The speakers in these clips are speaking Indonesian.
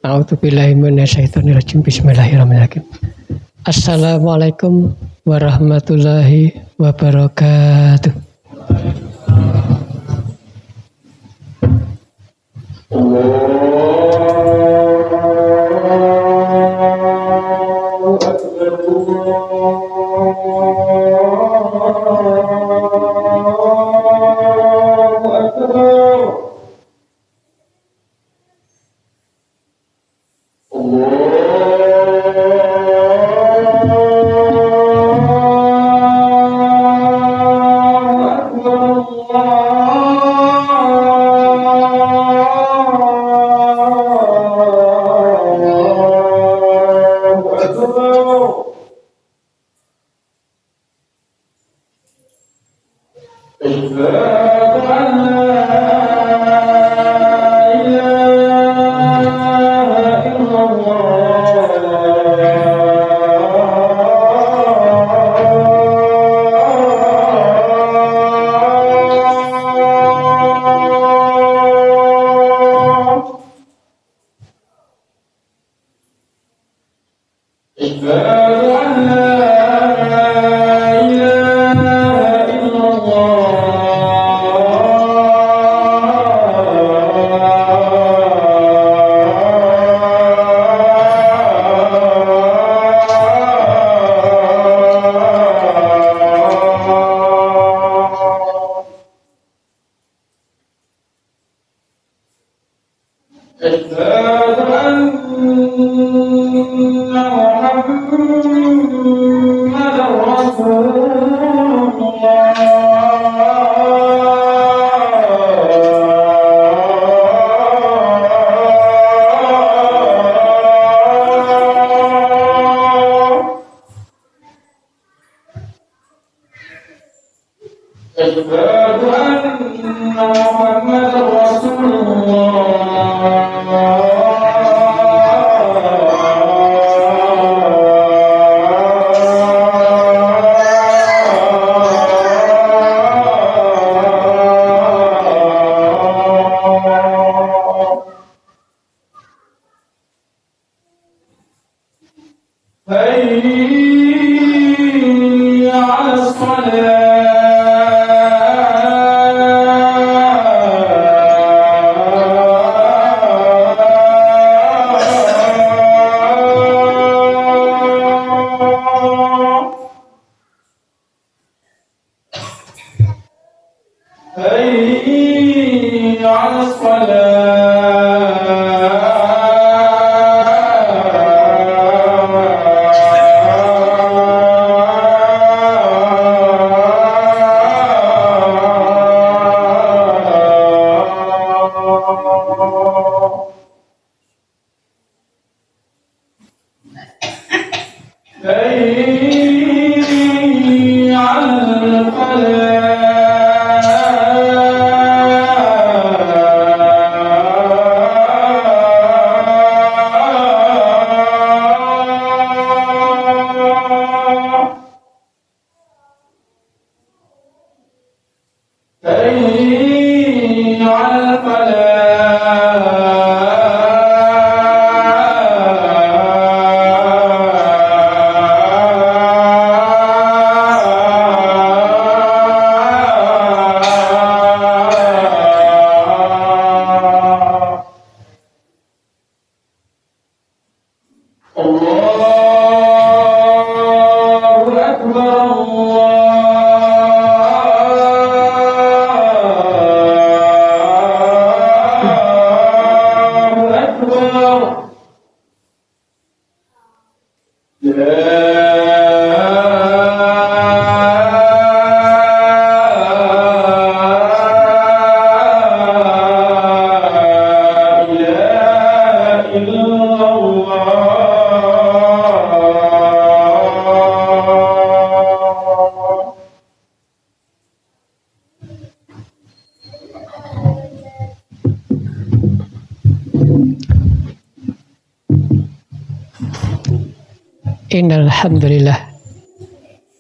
A'udzubillahi minasyaitonirrajim. Bismillahirrahmanirrahim. Assalamualaikum warahmatullahi wabarakatuh.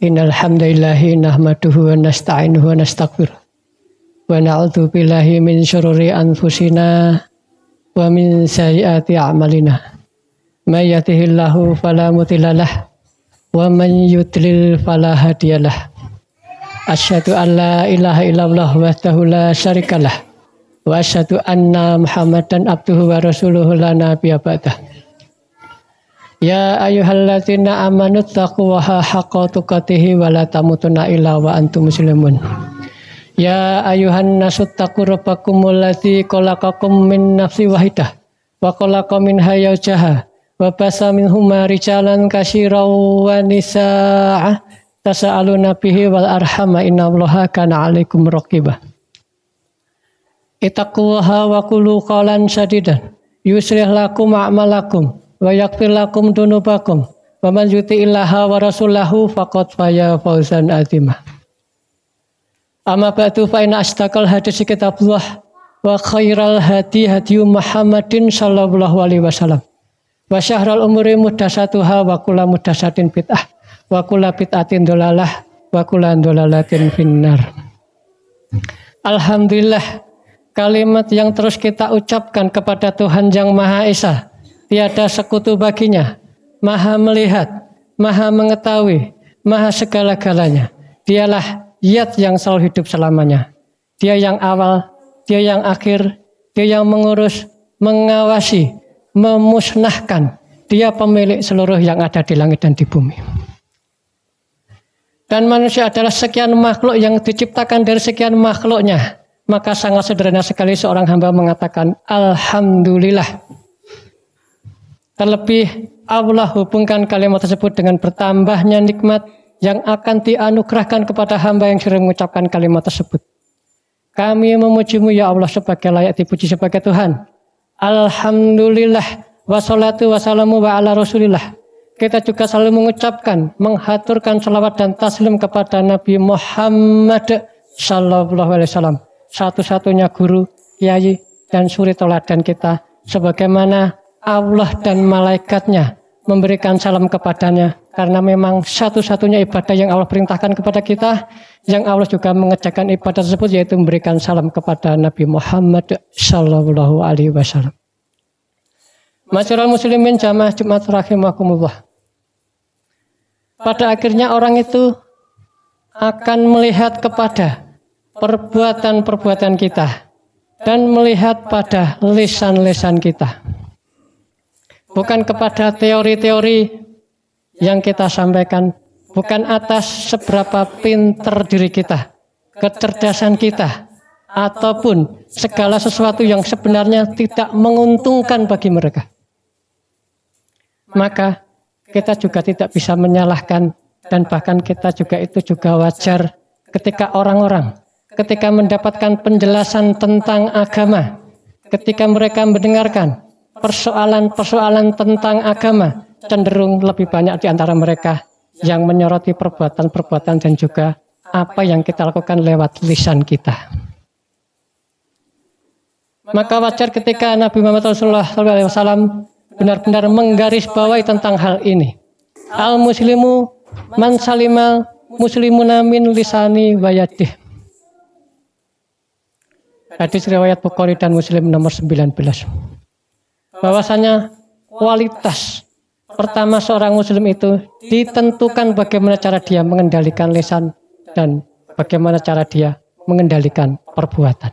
Innal hamdalillah nahmaduhu wa nasta'inuhu wa nastaghfiruh wa na'udzu billahi min syururi anfusina wa min sayyiati a'malina. May yahdihillahu fala mudilla lahu wa man yudlil fala hadiyalah. Asyhadu an la ilaha illallah wahdahu la syarikalah wa asyhadu anna Muhammadan abduhu wa rasuluhu la nabiyya ba'dah. Ya ayyuhalladzina amanu taqullaha haqqa tuqatih wa la tamutunna illa wa antum muslimun. Ya ayuhan nasu taqu rabbakumul ladzi khalaqakum min nafsin wahidah wa khalaqa minha zawjaha wa basa minhuma rijalan katsiran wa nisaa tasaaluna bihi wal arhama innallaha kana 'alaikum raqibah. Ittaqullaha wa qulu qawlan sadidan yuslih lakum a'malakum wa yaghfir lakum dunubakum wa man yuti'illaha wa rasulahu faqad faya fawzan 'azima. Amma ba'du fa inna asdaqal hadits kitabullah wa khairal hadi Muhammadin sallallahu alaihi wasallam wa syahral umuri muhdatsatuha wa kullu muhdatsatin bid'ah wa kullu bid'atin dhalalah wa kullu dhalalatin finnar. Alhamdulillah, kalimat yang terus kita ucapkan kepada Tuhan yang Maha Esa, tiada sekutu baginya, Maha melihat, Maha mengetahui, Maha segala-galanya. Dialah Zat yang selalu hidup selamanya. Dia yang awal, dia yang akhir, dia yang mengurus, mengawasi, memusnahkan. Dia pemilik seluruh yang ada di langit dan di bumi. Dan manusia adalah sekian makhluk yang diciptakan dari sekian makhluknya. Maka sangat sederhana sekali seorang hamba mengatakan Alhamdulillah. Terlebih Allah hubungkan kalimat tersebut dengan bertambahnya nikmat yang akan dianugerahkan kepada hamba yang sering mengucapkan kalimat tersebut. Kami memujimu ya Allah sebagai layak dipuji sebagai Tuhan. Alhamdulillah wassalatu wassalamu wa ala rasulillah. Kita juga selalu mengucapkan, menghaturkan salawat dan taslim kepada Nabi Muhammad sallallahu alaihi wasallam, satu-satunya guru, kiai dan suri teladan kita, sebagaimana Allah dan malaikatnya memberikan salam kepadanya, karena memang satu-satunya ibadah yang Allah perintahkan kepada kita, yang Allah juga mengerjakan ibadah tersebut, yaitu memberikan salam kepada Nabi Muhammad sallallahu alaihi wasallam. Masyarakat muslimin jamaah Jumat rahimakumullah. Pada akhirnya orang itu akan melihat kepada perbuatan-perbuatan kita dan melihat pada lisan-lisan kita. Bukan kepada teori-teori yang kita sampaikan, bukan atas seberapa pintar diri kita, kecerdasan kita, ataupun segala sesuatu yang sebenarnya tidak menguntungkan bagi mereka. Maka kita juga tidak bisa menyalahkan, dan bahkan kita juga wajar ketika orang-orang ketika mendapatkan penjelasan tentang agama, ketika mereka mendengarkan persoalan-persoalan tentang agama, cenderung lebih banyak di antara mereka yang menyoroti perbuatan-perbuatan dan juga apa yang kita lakukan lewat lisan kita. Maka wajar ketika Nabi Muhammad SAW benar-benar menggarisbawahi tentang hal ini. Al-muslimu man salimal muslimuna min lisani wa yadih. Hadis riwayat Bukhari dan Muslim nomor 19. Bahwasanya kualitas pertama seorang muslim itu ditentukan bagaimana cara dia mengendalikan lisan dan bagaimana cara dia mengendalikan perbuatan.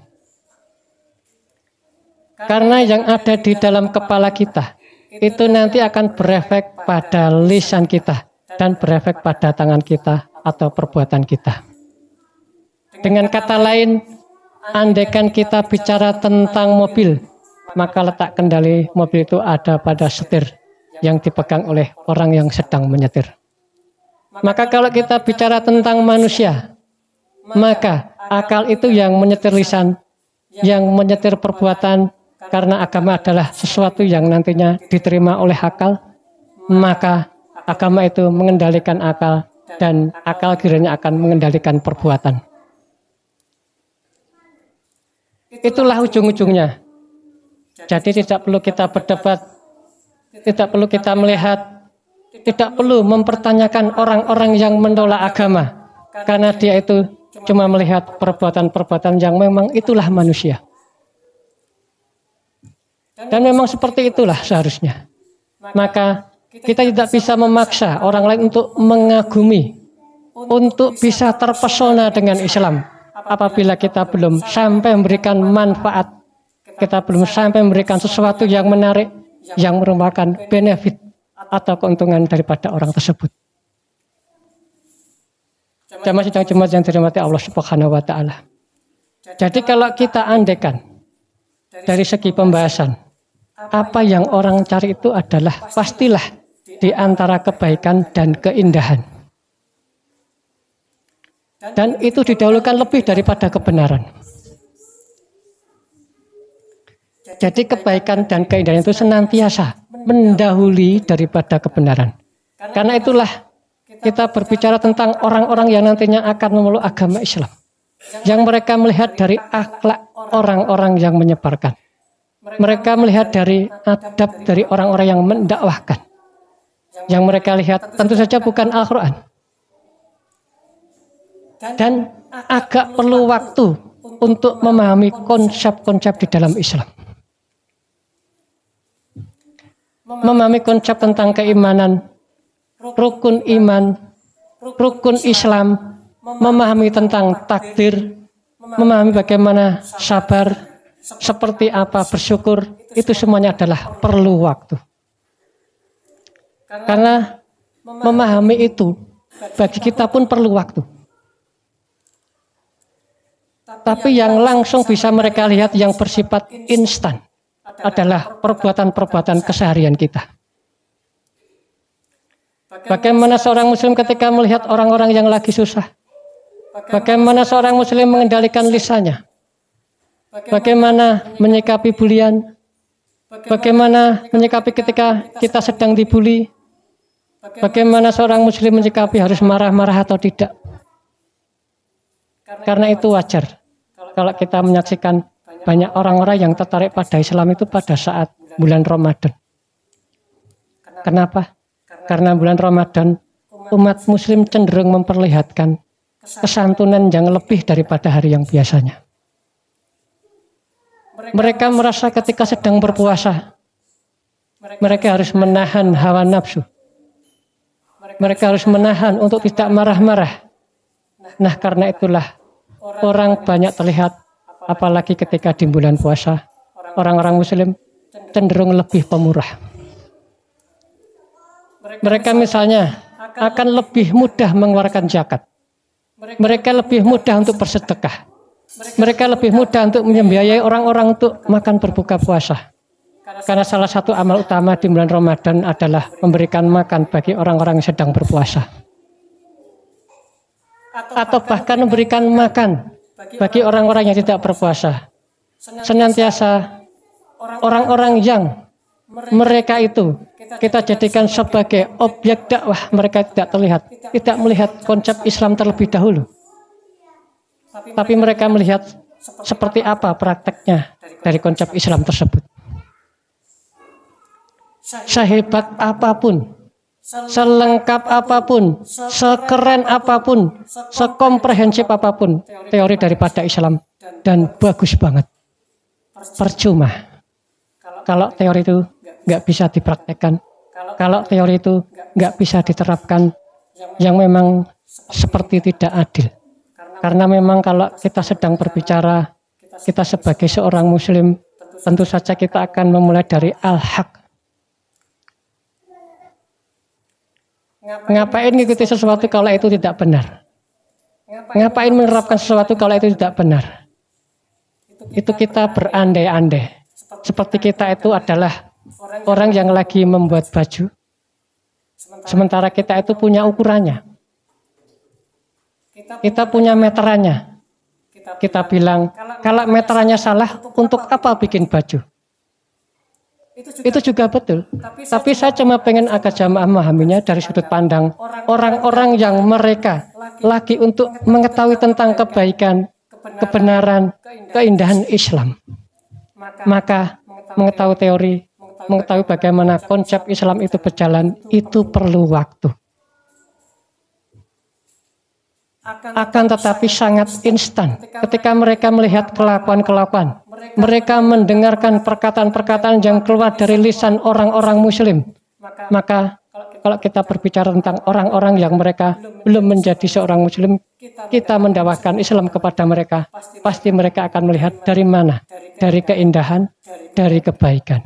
Karena yang ada di dalam kepala kita itu nanti akan berefek pada lisan kita dan berefek pada tangan kita atau perbuatan kita. Dengan kata lain, andaikan kita bicara tentang mobil, maka letak kendali mobil itu ada pada setir yang dipegang oleh orang yang sedang menyetir. Maka kalau kita bicara tentang manusia, maka akal itu yang menyetir lisan, yang menyetir perbuatan, karena agama adalah sesuatu yang nantinya diterima oleh akal, maka agama itu mengendalikan akal dan akal kiranya akan mengendalikan perbuatan. Itulah ujung-ujungnya. Jadi tidak perlu kita berdebat, tidak perlu kita melihat, tidak perlu mempertanyakan orang-orang yang menolak agama, karena dia itu cuma melihat perbuatan-perbuatan yang memang itulah manusia. Dan memang seperti itulah seharusnya. Maka kita tidak bisa memaksa orang lain untuk mengagumi, untuk bisa terpesona dengan Islam. Apabila kita belum sampai memberikan manfaat, kita belum sampai memberikan sesuatu yang menarik, yang merupakan benefit atau keuntungan daripada orang tersebut. Jamaah sidang Jumat yang dirahmati Allah Subhanahu wa taala. Jadi kalau kita andaikan dari segi pembahasan, apa yang orang cari itu adalah pastilah di antara kebaikan dan keindahan. Dan itu didahulukan lebih daripada kebenaran. Jadi kebaikan dan keindahan itu senantiasa mendahului daripada kebenaran. Karena itulah kita berbicara tentang orang-orang yang nantinya akan memeluk agama Islam. Yang mereka melihat dari akhlak orang-orang yang menyebarkan. Mereka melihat dari adab dari orang-orang yang mendakwahkan. Yang mereka lihat tentu saja bukan Al-Quran. Dan agak perlu waktu untuk memahami konsep-konsep di dalam Islam. Memahami konsep tentang keimanan, rukun iman, rukun Islam, memahami tentang takdir, memahami bagaimana sabar, seperti apa bersyukur, itu semuanya adalah perlu waktu. Karena memahami itu bagi kita pun perlu waktu. Tapi yang langsung bisa mereka lihat yang bersifat instan adalah perbuatan-perbuatan keseharian kita. Bagaimana seorang muslim ketika melihat orang-orang yang lagi susah? Bagaimana seorang muslim mengendalikan lisannya? Bagaimana menyikapi bulian? Bagaimana menyikapi ketika kita sedang dibuli? Bagaimana seorang muslim menyikapi harus marah-marah atau tidak? Karena itu wajar kalau kita menyaksikan banyak orang-orang yang tertarik pada Islam itu pada saat bulan Ramadan. Kenapa? Karena bulan Ramadan umat muslim cenderung memperlihatkan kesantunan yang lebih daripada hari yang biasanya. Mereka merasa ketika sedang berpuasa, mereka harus menahan hawa nafsu. Mereka harus menahan untuk tidak marah-marah. Nah, karena itulah orang banyak terlihat, apalagi ketika di bulan puasa, orang-orang muslim cenderung lebih pemurah. Mereka misalnya akan lebih mudah mengeluarkan zakat. Mereka lebih mudah untuk bersedekah. Mereka lebih mudah untuk membiayai orang-orang untuk makan berbuka puasa. Karena salah satu amal utama di bulan Ramadan adalah memberikan makan bagi orang-orang yang sedang berpuasa. Atau bahkan memberikan makan bagi orang-orang yang tidak berpuasa. Senantiasa orang-orang yang mereka itu kita jadikan sebagai objek dakwah, mereka tidak terlihat, tidak melihat konsep Islam terlebih dahulu. Tapi mereka melihat seperti apa prakteknya dari konsep Islam tersebut. Sehebat apapun, selengkap apapun, sekeren apapun, sekomprehensif apapun teori daripada Islam dan bagus banget. Percuma kalau teori itu nggak bisa dipraktekkan, kalau teori itu nggak bisa diterapkan, yang memang seperti tidak adil. Karena memang kalau kita sedang berbicara, kita sebagai seorang muslim, tentu saja kita akan memulai dari al-haq. Ngapain mengikuti sesuatu kalau itu tidak benar? Ngapain menerapkan sesuatu kalau itu tidak benar? Itu kita berandai-andai. Seperti kita itu adalah orang yang lagi membuat baju, sementara kita itu punya ukurannya. Kita punya meterannya. Kita bilang, kalau meterannya salah, untuk apa bikin baju? Itu juga betul. Tapi saya cuma pengen agak jamaah memahaminya dari sudut pandang orang-orang yang mereka lagi untuk mengetahui tentang kebaikan, kebenaran, keindahan Islam. Maka mengetahui teori, mengetahui bagaimana konsep Islam itu berjalan, itu perlu waktu. Akan tetapi sangat instan ketika mereka melihat kelakuan-kelakuan, mereka mendengarkan perkataan-perkataan yang keluar dari lisan orang-orang muslim. Maka kalau kita berbicara tentang orang-orang yang mereka belum menjadi seorang muslim, kita mendakwakan Islam kepada mereka, pasti mereka akan melihat dari mana? Dari keindahan, dari kebaikan.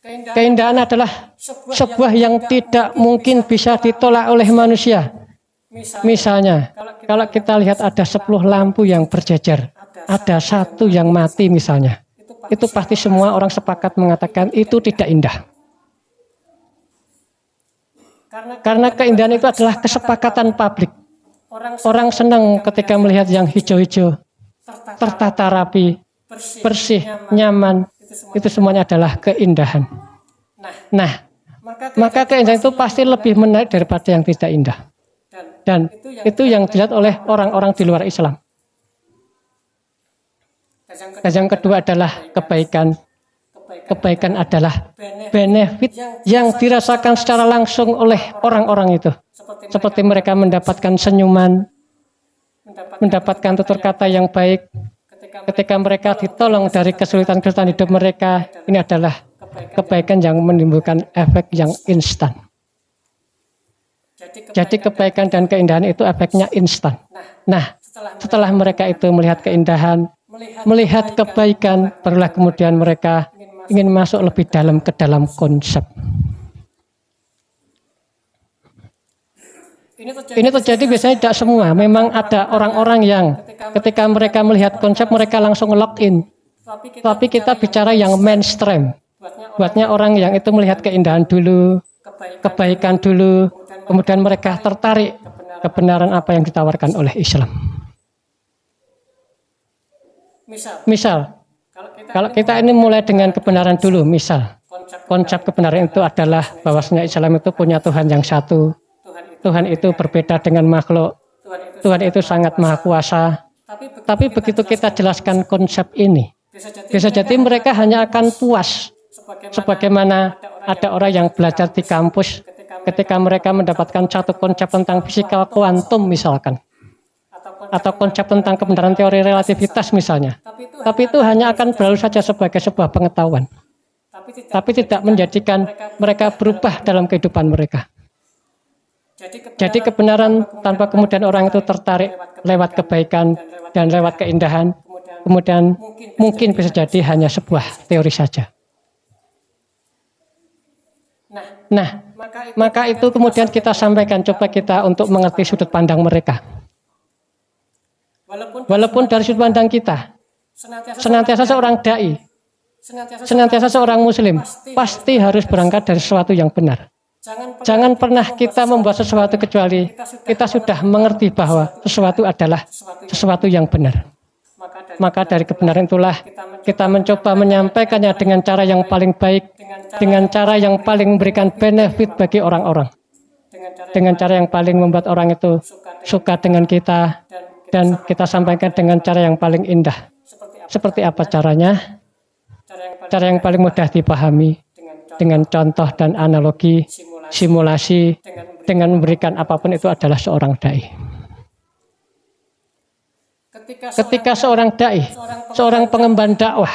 Keindahan adalah sebuah yang tidak mungkin bisa ditolak oleh manusia. Misalnya, kalau kita lihat ada 10 lampu yang berjejer, ada satu yang mati misalnya, itu pasti semua orang sepakat mengatakan itu tidak indah. Karena keindahan itu adalah kesepakatan publik. Orang senang ketika melihat yang hijau-hijau, tertata rapi, bersih, nyaman. Itu semuanya adalah keindahan. Nah, maka keindahan itu pasti lebih menarik daripada yang tidak indah. Dan itu yang dilihat oleh orang-orang di luar Islam. Dan yang kedua adalah kebaikan. Kebaikan adalah benefit yang dirasakan secara langsung oleh orang-orang itu. Seperti mereka mendapatkan senyuman, mendapatkan tutur kata yang baik. Ketika mereka ditolong dari kesulitan-kesulitan hidup mereka, ini adalah kebaikan yang menimbulkan efek yang instan. Jadi kebaikan dan keindahan itu efeknya instan. Nah, setelah mereka itu melihat keindahan, melihat kebaikan, barulah kemudian mereka ingin masuk lebih dalam ke dalam konsep. Ini terjadi biasanya tidak semua. Memang ada orang-orang yang ketika mereka melihat konsep mereka langsung lock in. Tapi kita bicara yang mainstream. Buatnya orang yang itu melihat keindahan dulu, kebaikan dulu, kemudian mereka tertarik kebenaran apa yang ditawarkan oleh Islam. Misal, kalau kita ini mulai dengan kebenaran dulu, misal konsep kebenaran itu adalah bahwasanya Islam itu punya Tuhan yang satu. Tuhan itu berbeda dengan makhluk. Tuhan itu sangat maha kuasa. Tapi begitu kita jelaskan konsep ini, bisa jadi mereka hanya akan puas. Sebagaimana ada orang yang belajar di kampus, ketika mereka mendapatkan satu konsep tentang fisika kuantum misalkan, atau konsep tentang kebenaran teori relativitas misalnya. Tapi itu hanya akan berlalu saja sebagai sebuah pengetahuan. Tapi tidak menjadikan mereka berubah dalam kehidupan mereka. Jadi kebenaran tanpa kemudian orang itu tertarik lewat kebaikan dan lewat keindahan, kemudian mungkin bisa jadi hanya sebuah teori saja. Nah, maka itu kemudian kita sampaikan, coba kita untuk mengerti sudut pandang mereka. Walaupun dari sudut pandang kita, senantiasa seorang dai, senantiasa seorang muslim, pasti harus berangkat dari sesuatu yang benar. Jangan pernah kita membuat sesuatu kecuali kita sudah mengerti bahwa sesuatu adalah sesuatu yang benar. Maka dari kebenaran itulah kita mencoba menyampaikannya dengan cara yang paling baik, dengan cara yang paling memberikan benefit bagi orang-orang, dengan cara yang paling membuat orang itu suka dengan kita, dan kita sampaikan dengan cara yang paling indah. Seperti apa caranya? Cara yang paling mudah dipahami, dengan contoh dan analogi, simulasi, dengan memberikan apapun itu adalah seorang dai. Ketika seorang dai, seorang pengemban dakwah,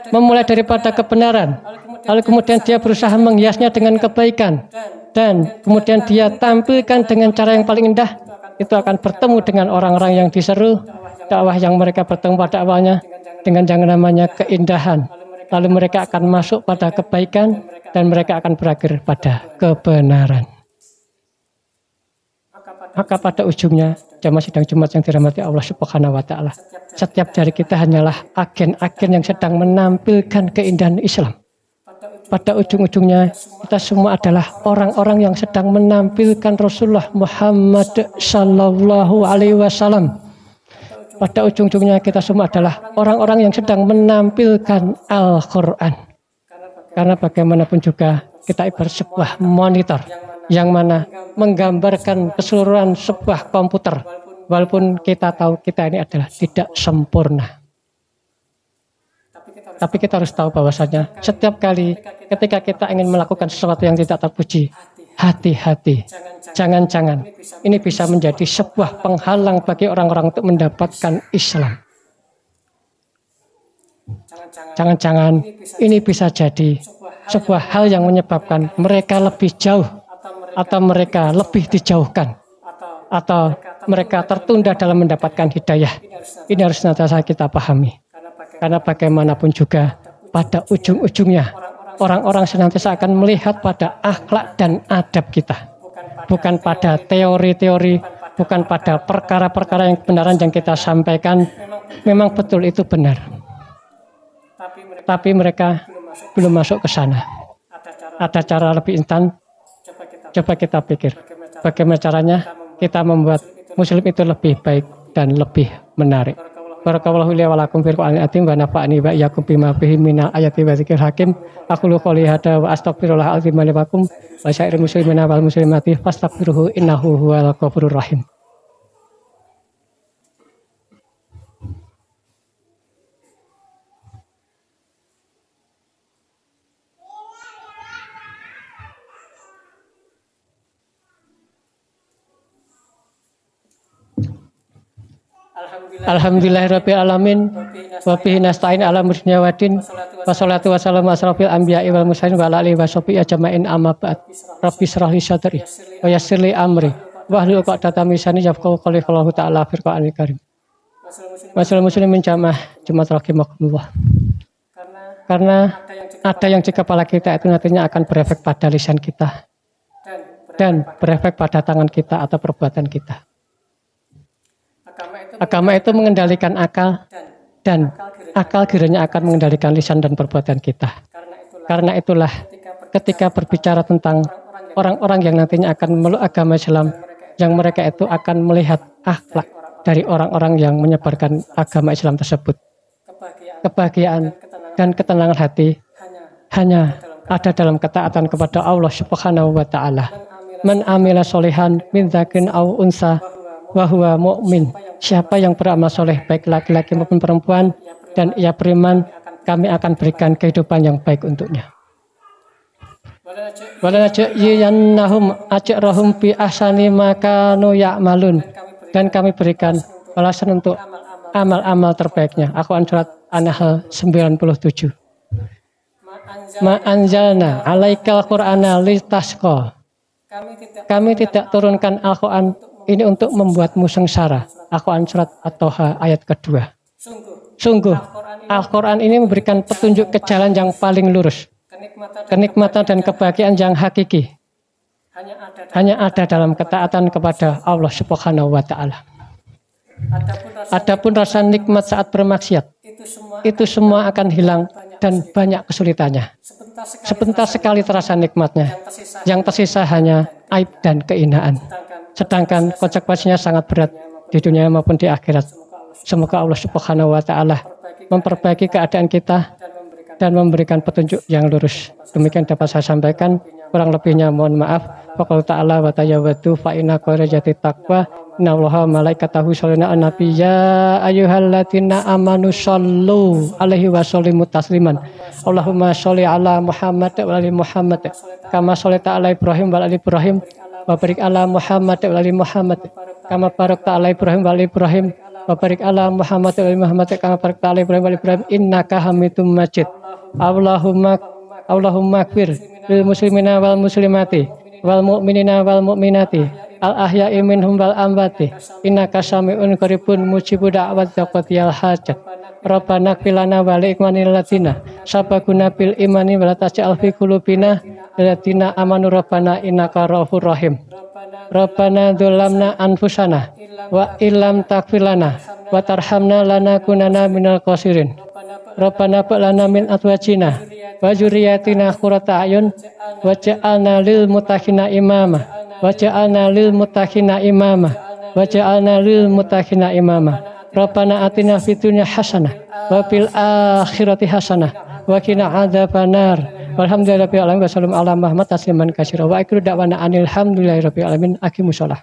memulai daripada kebenaran, lalu kemudian dia berusaha menghiasnya dengan kebaikan, dan kemudian dia tampilkan dengan cara yang paling indah, itu akan bertemu dengan orang-orang yang diseru, dakwah yang mereka bertemu pada awalnya, dengan yang namanya keindahan. Lalu mereka akan masuk pada kebaikan, dan mereka akan berakhir pada kebenaran. Maka pada ujungnya, jamaah sidang Jumat yang dirahmati Allah Subhanahu wa Ta'ala, setiap dari kita hanyalah agen-agen yang sedang menampilkan keindahan Islam. Pada ujung-ujungnya, kita semua adalah orang-orang yang sedang menampilkan Rasulullah Muhammad Sallallahu Alaihi Wasallam. Pada ujung-ujungnya, kita semua adalah orang-orang yang sedang menampilkan Al-Quran. Karena bagaimanapun juga kita ibarat sebuah monitor yang mana menggambarkan keseluruhan sebuah komputer, walaupun kita tahu kita ini adalah tidak sempurna. Tapi kita harus tahu bahwasanya setiap kali ketika kita ingin melakukan sesuatu yang tidak terpuji, hati-hati, jangan-jangan ini bisa menjadi sebuah penghalang bagi orang-orang untuk mendapatkan Islam. Jangan-jangan ini bisa jadi sebuah hal yang menyebabkan mereka lebih jauh atau mereka lebih dijauhkan atau mereka tertunda dalam mendapatkan hidayah. Ini harus senantiasa kita pahami. Karena bagaimanapun juga pada ujung-ujungnya orang-orang senantiasa akan melihat pada akhlak dan adab kita. Bukan pada teori-teori, bukan pada perkara-perkara yang kebenaran yang kita sampaikan. Memang betul itu benar. Tapi mereka belum masuk ke sana. Ada cara lebih instan. Coba kita pikir. Bagaimana caranya kita membuat Muslim itu lebih baik dan lebih menarik. Barakallahu li wa lakum fil Qur'anil azim wa nafa'ani wa iyyakum bima fihi minal ayati wa dzikril hakim. Aqulu qouli hadza wa astaghfirullah azim li wa lakum wa sa'iril muslimina wal muslimati fastaghfiruhu innahu huwal ghafurur rahim. Alhamdulillahirabbil alamin wa bihi nasta'in ala mursyidina wadin wassalatu wassalamu asrofil anbiya'i wal mursalin wa ala alihi washabihi ajmain amma ba'd. Rabbi shrah li sadri wa yassir li amri wahlul 'uqdatam min lisani yafqahu qawli fallahu ta'ala fil Qur'anil karim. Masyaallah muslimin jamaah Jumat rahimakumullah. Karena ada yang di kepala kita itu nantinya akan berefek pada lisan kita dan berefek pada tangan kita atau perbuatan kita. Agama itu mengendalikan akal dan akal kiranya akan mengendalikan lisan dan perbuatan kita. Karena itulah ketika berbicara tentang orang-orang yang nantinya akan memeluk agama Islam, yang mereka itu akan melihat akhlak dari orang-orang yang menyebarkan agama Islam tersebut. Kebahagiaan dan ketenangan hati hanya ada dalam ketaatan kepada Allah Subhanahu wa taala. Man amila sholihan min dzakin aw unsa wa huwa mu'min. Siapa yang beramal soleh baik laki-laki maupun perempuan dan ia beriman, kami akan berikan kehidupan yang baik untuknya. Walanajiyannahum ajrahum bi ahsani ma kanu ya'malun. Dan kami berikan balasan untuk amal-amal terbaiknya. Al-Quran surat An-Nahl 97. Ma anzalna alaikal qur'ana litasqa. Kami tidak turunkan Al-Quran ini untuk membuatmu sengsara. Al-Quran surat At-Toha ayat kedua. Sungguh, Al-Quran ini memberikan petunjuk ke jalan yang paling lurus. Kenikmatan dan kebahagiaan yang hakiki hanya ada dalam ketaatan kepada Allah Subhanahu wa taala. Adapun rasa nikmat saat bermaksiat, itu semua akan hilang dan banyak kesulitannya. Sebentar sekali terasa nikmatnya, yang tersisa hanya aib dan kehinaan. Sedangkan konsekuensinya sangat berat di dunia maupun di akhirat. Semoga Allah Subhanahu wa taala memperbaiki keadaan kita dan memberikan petunjuk yang lurus. Demikian dapat saya sampaikan, kurang lebihnya mohon maaf. Waqala ta'ala wa tayyibatu fa inna khairal jati taqwa innallaha malaikatahu yusholluna 'alan nabi ya ayyuhalladzina amanu shollu alaihi wa sallimu tasliman. Allahumma sholli ala Muhammad wa ali Muhammad kama shallaita ala Ibrahim wa ali Ibrahim wa barik ala Muhammad wa ali Muhammad kama barakta ala Ibrahim wa ali Ibrahim wa barik ala Muhammad wa ali Muhammad kama barakta ala Ibrahim wa ali Ibrahim innaka Hamidum Majid. Allahumma ighfir lil muslimina wal muslimati wal mu'minina wal mu'minati al ahya'i minhum wal amwati innaka sami'un qaribun mujibud da'wat yaqtiyal hajat. Rabbana qilana wa li ikmanil ladina sabaquna bil imani wa la taj'al fi qulubina ladina amanu rabbana innaka ra'ufur rahim. Rabbana dzulamna anfusana wa illam taghfir lana wa tarhamna lanakunanna minal khasirin. Rabbana ba'lana min azwajina wa dzurriyyatina qurrata a'yun waj'alna lil muttaqina imama waj'alna lil muttaqina imama waj'alna lil muttaqina imama. Rabbana atina fid dunya hasanah wa fil akhirati hasanah wa qina adzabannar. Walhamdulillahirabbil alamin wa sallallahu ala Muhammad tasliman katsira wa akhiru da'wana anil hamdulillahirabbil alamin. Aqimus shalah.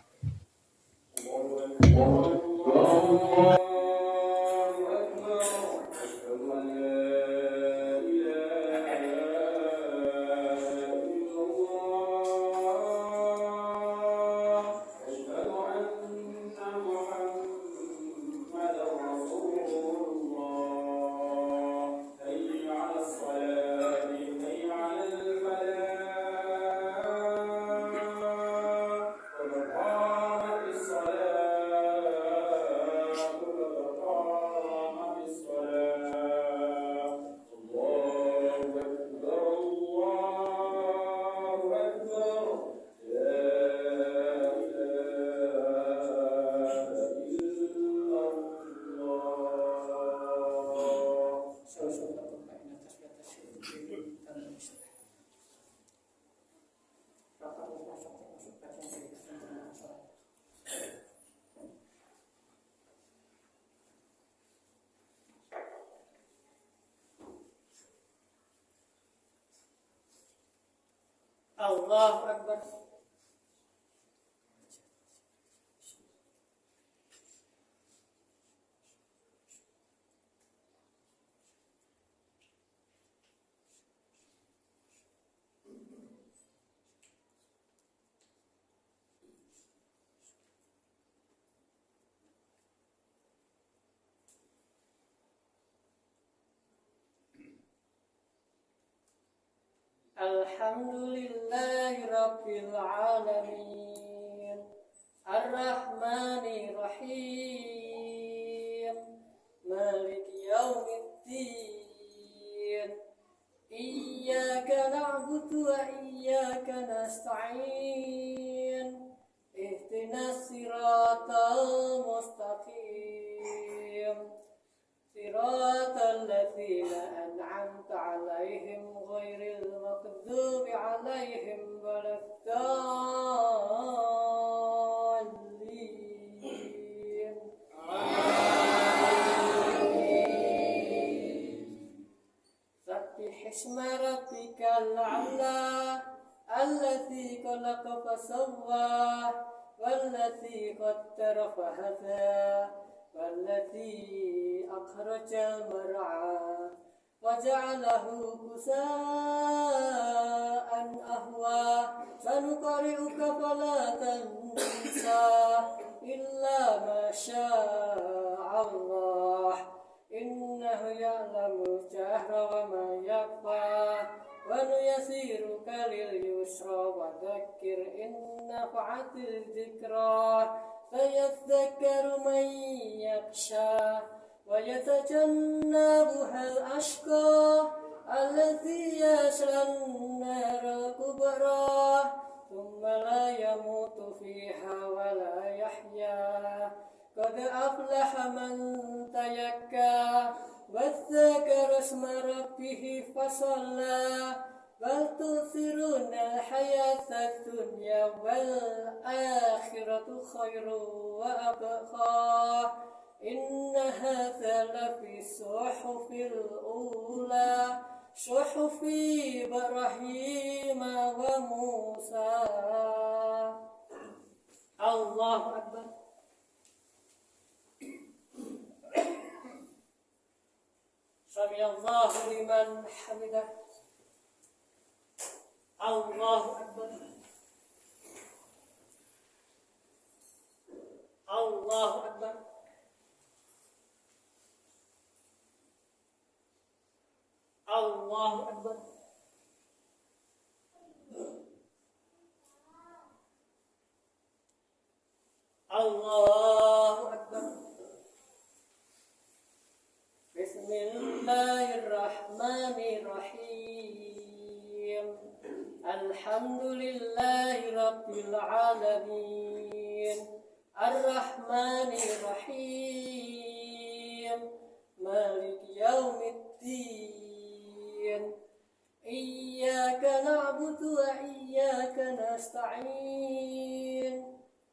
Allahu Akbar. Alhamdulillahi Rabbil Alamin Ar-Rahmani Rahim Maliki Yawmiddin Iyyaka na'budu wa iyyaka nasta'in Ihdinas siratal mustaqim Siratal ladzina an'amta 'alaihim ghairil maghdubi 'alaihim waladdallin. Sabbih isma rabbikal a'la alladzi khalaqa fasawwa walladzi qaddara fahada والذي أخرج المرعى وجعله كساء أهوى سنقرئك فلا تنسى إلا ما شاء الله إنه يعلم الجهر وما يخفى ونيسيرك لليسرى وذكر إن نفعت الذكرى فيذكر من يخشى ويتجنبها الأشقى الذي يصلى النار الكبرى ثم لا يموت فيها ولا يحيا قد أفلح من تزكى وذكر اسم ربه فصلى بل تؤثرون الحياة الدنيا والآخرة خير وأبقى إن هذا لفي الصحف الأولى صحف إبراهيم وموسى. الله أكبر. سمع الله لمن حمده. الله أكبر. الله أكبر. الله أكبر. الله أكبر. بسم الله الرحمن الرحيم الحمد لله رب العالمين الرحمن الرحيم مالك يوم الدين إياك نعبد وإياك نستعين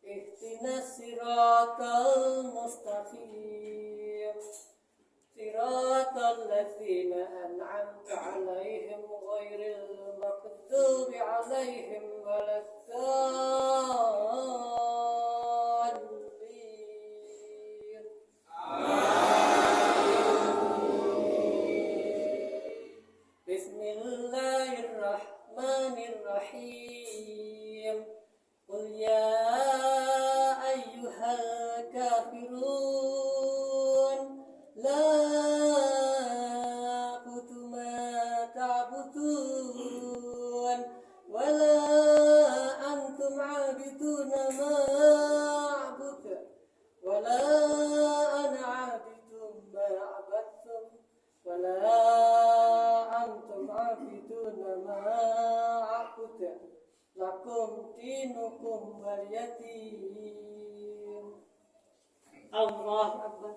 اهدنا الصراط المستقيم صراط الذين أنعمت عليهم غير المغضوب عليهم ولا الضالين. بسم الله الرحمن الرحيم قل يا أيها الكافرون لا أعبد ما تعبدون ولا أنتم عابدون ما أعبد ولا أنا عابد ما عبدتم ولا أنتم عابدون ما أعبد لكم دينكم ولي دين. الله أكبر.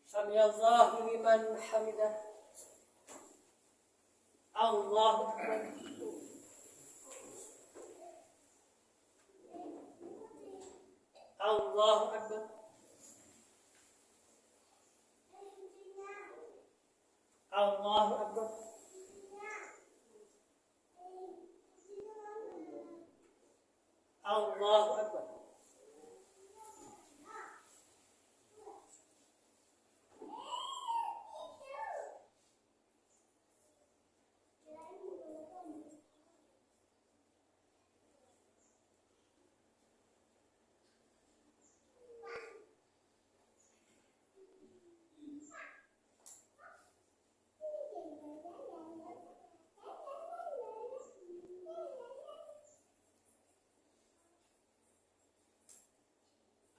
سمع الله لمن حمده. الله أكبر. الله أكبر. Allahu Akbar.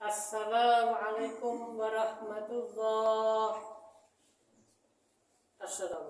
Assalamualaikum warahmatullahi wabarakatuh.